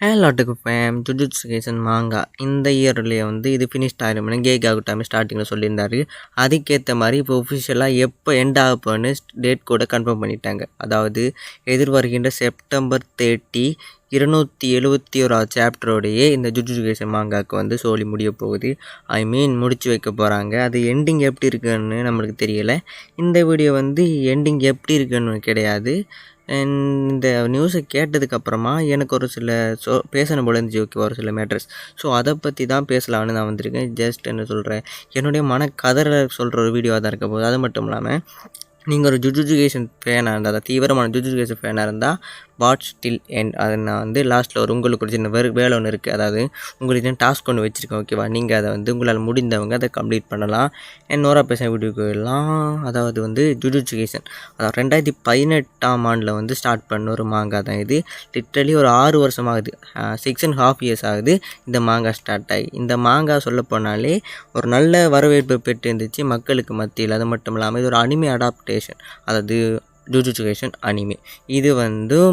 எல்லாத்துக்கும் fame jujutsu kaizen மாங்கா இந்த இயர்லேயே இது ஃபினிஷ்ட் ஆகிடும்னு கேக் ஆகட்டாமே ஸ்டார்டிங்கில் சொல்லியிருந்தாரு. அதுக்கேற்ற மாதிரி இப்போ ஒஃபிஷியலாக எப்போ எண்ட் ஆகப்போன்னு டேட் கூட கன்ஃபார்ம் பண்ணிட்டாங்க. அதாவது எதிர்வருகின்ற செப்டம்பர் 30 271 சாப்டரோடையே இந்த ஜுஜுட்சு கைசன் மாங்காவுக்கு சோலி முடிய போகுது. முடிச்சு வைக்க போகிறாங்க. அது எண்டிங் எப்படி இருக்குன்னு நம்மளுக்கு தெரியலை. இந்த வீடியோ எண்டிங் எப்படி இருக்குன்னு கிடையாது. இந்த நியூஸை கேட்டதுக்கப்புறமா எனக்கு ஒரு சில பேசணும் போல இருந்துச்சு. ஓகே, ஒரு சில மேட்டர்ஸ். ஸோ அதை பற்றி தான் பேசலான்னு நான் வந்திருக்கேன். ஜஸ்ட் என்ன சொல்கிறேன், என்னுடைய மனக்கதரை சொல்கிற ஒரு வீடியோவாக தான் இருக்க போகுது. அது மட்டும் இல்லாமல் நீங்கள் ஒரு ஜுஜுட்சு கைசன் ஃபேனாக இருந்தால், அதாவது தீவிரமான ஜுஜுட்சு கைசன் ஃபேனாக இருந்தால் வாட்ச் டில் எண்ட். அதை நான் லாஸ்ட்டில் ஒரு உங்களுக்கு ஒரு சின்ன வேலை ஒன்று இருக்குது. அதாவது உங்களுக்கு டாஸ்க் ஒன்று வச்சுருக்கேன். ஓகேவா, நீங்கள் அதை உங்களால் முடிந்தவங்க அதை கம்ப்ளீட் பண்ணலாம். என்னோட பேச வீடியோக்கு எல்லாம் அதாவது ஜுஜுட்சு கைசன் அதாவது 2018ஆம் ஆண்டில் ஸ்டார்ட் பண்ண ஒரு மாங்கா தான் இது. லிட்ரலி ஒரு 6 வருஷம் ஆகுது, 6.5 years ஆகுது இந்த மாங்கா ஸ்டார்ட் ஆகி. இந்த மாங்கா சொல்ல போனாலே ஒரு நல்ல வரவேற்பு பெற்று இருந்துச்சு மக்களுக்கு மத்தியில். அது மட்டும் இல்லாமல் இது ஒரு அனிமே அடாப்டேஷன், அதாவது ஜுஜுட்சு கைசன் அனிமே. இது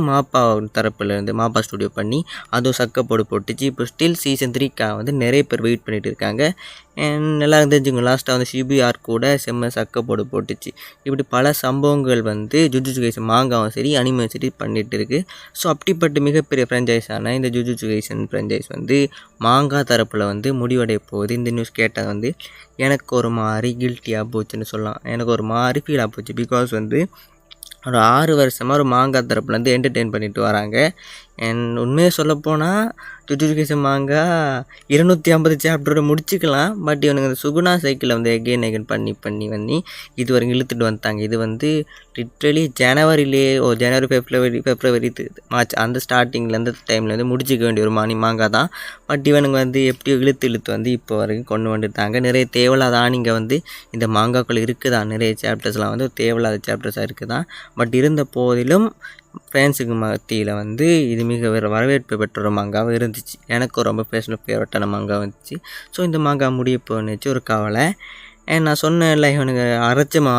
மாப்பா தரப்புலேருந்து மாப்பா ஸ்டுடியோ பண்ணி அதுவும் சக்கப்போடு போட்டுச்சு. இப்போ ஸ்டில் சீசன் 3க்காக நிறைய பேர் வெயிட் பண்ணிகிட்டு இருக்காங்க. எல்லோரும் தெரிஞ்சுங்க, லாஸ்ட்டாக சிபிஆர் கூட செம்ம சக்கப்போடு போட்டுச்சு. இப்படி பல சம்பவங்கள் ஜுஜுட்சு கைசன் மாங்காவும் சரி அனிமே சரி பண்ணிகிட்டு இருக்குது. ஸோ அப்படிப்பட்ட மிகப்பெரிய ஃப்ரான்ச்சைஸான இந்த ஜுஜுட்சு கைசன் ஃப்ரான்ச்சைஸ் மாங்கா தரப்பில் முடிவடைய போகுது. இந்த நியூஸ் கேட்டால் எனக்கு ஒரு மாதிரி கில்ட்டியாக போச்சுன்னு சொல்லலாம். எனக்கு ஒரு மாதிரி ஃபீலாக போச்சு. பிகாஸ் ஒரு 6 வருஷமாக ஒரு மாங்கா தரப்புலேருந்து என்டர்டெயின் பண்ணிட்டு வராங்க. உண்மையை சொல்லப்போனால் ஜுஜுட்சு கைசன் மாங்கா 250 சாப்டரோட முடிச்சுக்கலாம். பட் இவனுக்கு அந்த சுகுணா சைக்கிளை எகெயின் பண்ணி இது வரைக்கும் இழுத்துட்டு வந்துட்டாங்க. இது லிட்ரலி ஜனவரி, பிப்ரவரி, மார்ச் அந்த ஸ்டார்டிங்கில் அந்த டைமில் முடிச்சிக்க வேண்டிய ஒரு மாங்கா தான். பட் இவனுங்க எப்படியோ இழுத்து இப்போ வரைக்கும் கொண்டு வந்துட்டாங்க. நிறைய தேவையில்லாத ஆணிங்க இந்த மாங்காக்குள்ளே இருக்குதான். நிறைய சாப்டர்ஸ்லாம் தேவையில்லாத சாப்டர்ஸாக இருக்குதான். பட் இருந்த போதிலும் ஃபேன்ஸுக்கு மத்தியில் இது மிக வரவேற்பு பெற்ற ஒரு மாங்காவும் இருந்துச்சு. எனக்கு ரொம்ப ஃபேவரட்டான மாங்காவும் இருந்துச்சு. ஸோ இந்த மாங்காய் முடிய போனுச்சு ஒரு கவலை. நான் சொன்னேன்ல, இவனுக்கு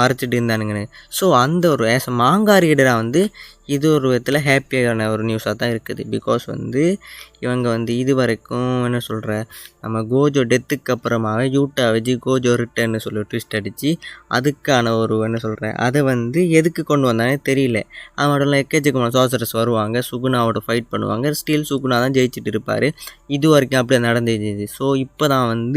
அரைச்சிட்டு இருந்தானுங்கன்னு. ஸோ அந்த ஒரு மாங்காய் ரீடராக இது ஒரு விதத்தில் ஹாப்பியான ஒரு நியூஸாக தான் இருக்குது. பிகாஸ் இவங்க இது வரைக்கும் என்ன சொல்கிற, நம்ம கோஜோ டெத்துக்கு அப்புறமாக யூட்டா வச்சு கோஜோ ரிட்டர்ன்னு சொல்லி ட்விஸ்ட் அடித்து அதுக்கான ஒரு என்ன சொல்கிறேன், அதை எதுக்கு கொண்டு வந்தானே தெரியல. அவனோட எக்கச்சக்கமான சாசரஸ் வருவாங்க, சுகுணாவோட ஃபைட் பண்ணுவாங்க. ஸ்டில் சுகுணா தான் ஜெயிச்சுட்டு இருப்பார். இது வரைக்கும் அப்படியே நடந்துச்சு. ஸோ இப்போ தான்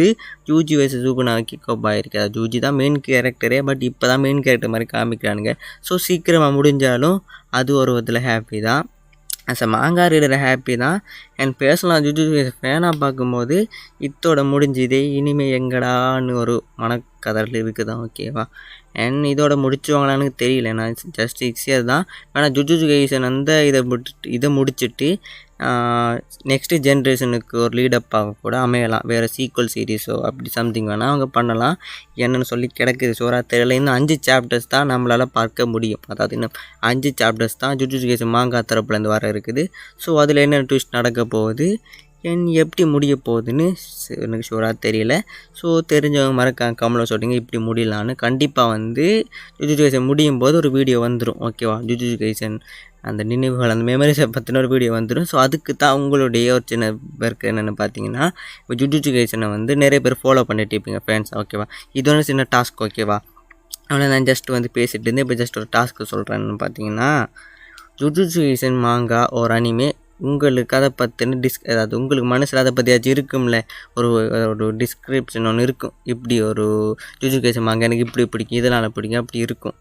ஜூஜி வயசு சுகுணா கிக்கப் ஆகிருக்கு. அது ஜூஜி தான் மெயின் கேரக்டரே, பட் இப்போ தான் மெயின் கேரக்டர் மாதிரி காமிக்கிறானுங்க. ஸோ சீக்கிரமாக முடிஞ்சாலும் அது ஒரு விதத்தில் ஹாப்பி தான். ஆஸ் அ மாங்கா ரீடர் ஹாப்பி தான். அண்ட் பேசலாம் ஜுஜுட்சு கைசன் ஃபேனாக பார்க்கும்போது இதோட முடிஞ்சுதே இனிமேல் எங்கடான்னு ஒரு மனக்கதறல் இருக்குது தான். ஓகேவா, அண்ட் இதோட முடிச்சுவாங்களான்னு தெரியல. நான் ஜஸ்ட் 6 years தான். ஆனால் ஜுஜுட்சு கைசன் இதை முடிச்சுட்டு நெக்ஸ்ட்டு ஜென்ரேஷனுக்கு ஒரு லீடப்பாக கூட அமையலாம். வேறு சீக்வல் சீரீஸோ அப்படி சம்திங் வேணால் அவங்க பண்ணலாம். என்னென்னு சொல்லி கிடக்குது சோறாக தெரியல. இன்னும் 5 chapters தான் நம்மளால் பார்க்க முடியும். அதாவது இன்னும் 5 chapters தான் ஜுஜுட்சு கைசன் மாங்கா தரப்புலேருந்து வர இருக்குது. ஸோ அதில் என்ன ட்விஸ்ட் நடக்க போகுது, எப்படி முடிய போகுதுன்னு எனக்கு ஷூராக தெரியல. ஸோ தெரிஞ்சவங்க மறக்காம கமெண்ட்ல சொல்லிங்க இப்படி முடியலான்னு. கண்டிப்பாக ஜுஜுட்சு கைசன் முடியும் போது ஒரு வீடியோ வந்துடும். ஓகேவா, ஜுஜுட்சு கைசன் அந்த நினைவுகள் அந்த மெமரிஸை பற்றின ஒரு வீடியோ வந்துடும். ஸோ அதுக்கு தான் உங்களுடைய ஒரு சின்ன பேருக்கு என்னென்னு பார்த்தீங்கன்னா, இப்போ ஜுஜுட்சு கைசனை நிறைய பேர் ஃபாலோ பண்ணிட்டு இருப்பீங்க ஃபேன்ஸ். ஓகேவா, இது ஒன்று சின்ன டாஸ்க். ஓகேவா, அவ்வளோ நான் ஜஸ்ட் பேசிகிட்டு இருந்தேன். இப்போ ஜஸ்ட் ஒரு டாஸ்க்கு சொல்கிறேன்னு பார்த்தீங்கன்னா, ஜுஜுட்சு கைசன் மாங்கா ஒரு அனிமே உங்களுக்கு அதை பற்றின அதாவது உங்களுக்கு மனசில் அதை பற்றியாச்சும் இருக்கும்ல, ஒரு டிஸ்கிரிப்ஷன் ஒன்று இருக்கும். இப்படி ஒரு ஜுஜுட்சு கைசன் மாங்கா எனக்கு இப்படி பிடிக்கும், இதனால் பிடிக்கும், அப்படி இருக்கும்.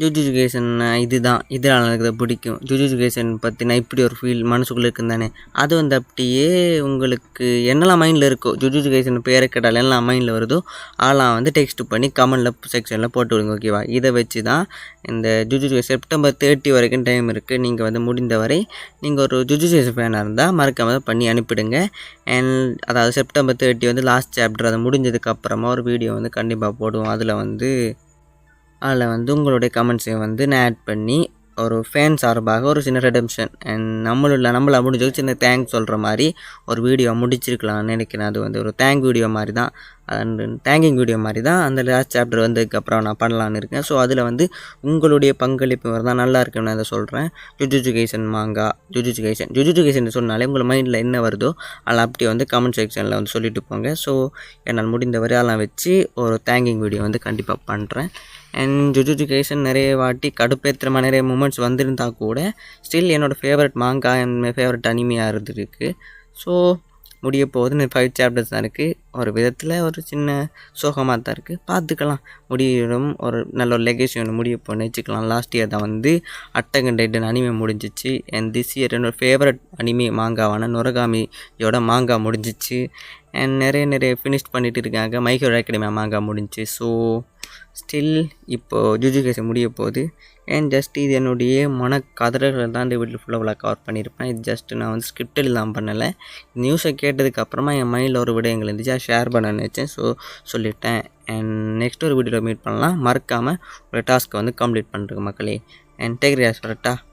ஜுஜுட்சு கைசன் இதுதான், இதனால் எனக்கு அதை பிடிக்கும். ஜுஜுட்சு கைசன் பற்றினா இப்படி ஒரு ஃபீல் மனசுக்குள்ளே இருக்குன்னு தானே. அது அப்படியே உங்களுக்கு என்னெல்லாம் மைண்டில் இருக்கோ, ஜுஜுட்சு கைசன் பேரை கேட்டால் எல்லாம் மைண்டில் வருதோ அதெல்லாம் டெக்ஸ்ட் பண்ணி கமெண்டில் செக்ஷனில் போட்டு விடுங்க. ஓகேவா, இதை வச்சு தான் இந்த ஜுஜுட்சு கைசன் செப்டம்பர் 30 வரைக்கும் டைம் இருக்குது. நீங்கள் முடிந்தவரை நீங்கள் ஒரு ஜுஜுட்சு கைசன் ஃபேனாக இருந்தால் மறக்காமல் பண்ணி அனுப்பிடுங்க. அண்ட் அதாவது செப்டம்பர் 30 லாஸ்ட் சாப்டர் அது முடிஞ்சதுக்கப்புறமா ஒரு வீடியோ கண்டிப்பாக போடுவோம். அதில் உங்களுடைய கமெண்ட்ஸையும் நான் ஆட் பண்ணி ஒரு ஃபேன் சார்பாக ஒரு சின்ன ரெடம்ஷன் அண்ட் நம்மளை முடிஞ்சது சின்ன தேங்க்ஸ் சொல்கிற மாதிரி ஒரு வீடியோ முடிச்சிருக்கலாம்னு நினைக்கிறேன். அது ஒரு தேங்க் வீடியோ மாதிரி தான். அண்ட் தேங்கிங் வீடியோ மாதிரி தான் அந்த லாஸ்ட் சாப்டர் வந்ததுக்கப்புறம் நான் பண்ணலான்னு இருக்கேன். ஸோ அதில் வந்து உங்களுடைய பங்களிப்பு தான் நல்லா இருக்குன்னு நான் அதை சொல்கிறேன். ஜுஜுட்சு கைசன் மாங்கா, ஜுஜுட்சு கைசன் சொன்னாலே உங்கள் மைண்டில் என்ன வருதோ அதில் அப்படியே வந்து கமெண்ட் செக்ஷனில் வந்து சொல்லிட்டு போங்க. ஸோ என்னால் முடிந்தவரை அதெல்லாம் வச்சு ஒரு தேங்கிங் வீடியோ வந்து கண்டிப்பாக பண்ணுறேன். அண்ட் ஜுஜுட்சு கைசன் நிறைய வாட்டி கடுப்பேற்றுற நிறைய மூமெண்ட்ஸ் வந்திருந்தால் கூட ஸ்டில் என்னோடய ஃபேவரட் மாங்கா அண்ட் ஃபேவரட் அனிமையாக இருந்திருக்கு. ஸோ முடிய போகுது. 5 சாப்டர்ஸ் தான் இருக்குது. ஒரு விதத்தில் ஒரு சின்ன சோகமாக தான் இருக்குது. பார்த்துக்கலாம், முடியும். ஒரு நல்ல ஒரு லெகசி ஒன்று முடிய போன்னு வச்சுக்கலாம். லாஸ்ட் இயர் தான் வந்து அட்டாக் ஆன் டைட்டன் அனிமே முடிஞ்சிச்சு. அண்ட் திஸ் இயர் என்னோடய ஃபேவரட் அனிமே மாங்காவான நொரகாமியோட மாங்கா முடிஞ்சிச்சு. அண்ட் நிறைய ஃபினிஷ் பண்ணிட்டு இருக்காங்க. மை ஹீரோ அகாடமியா மாங்கா முடிஞ்சிச்சு. ஸோ ஸ்டில் இப்போது ஜுஜுட்சு கைசன் முடிய போகுது. அண்ட் ஜஸ்ட் இது என்னுடைய மனக்கதறல்களை தான் இந்த வீட்டில் ஃபுல்லாக கவர் பண்ணியிருப்பேன். இது ஜஸ்ட்டு நான் வந்து ஸ்கிரிப்ட் எல்லாம் பண்ணலை. நியூஸை கேட்டதுக்கப்புறமா என் மைண்டில் ஒரு விடயங்கள் இருந்துச்சு, அதை ஷேர் பண்ண நினச்சேன். ஸோ சொல்லிட்டேன். அண்ட் நெக்ஸ்ட் ஒரு வீடியோவில் மீட் பண்ணலாம். மறக்காமல் ஒரு டாஸ்க்கை வந்து கம்ப்ளீட் பண்ணுறேங்க மக்களே. And take care.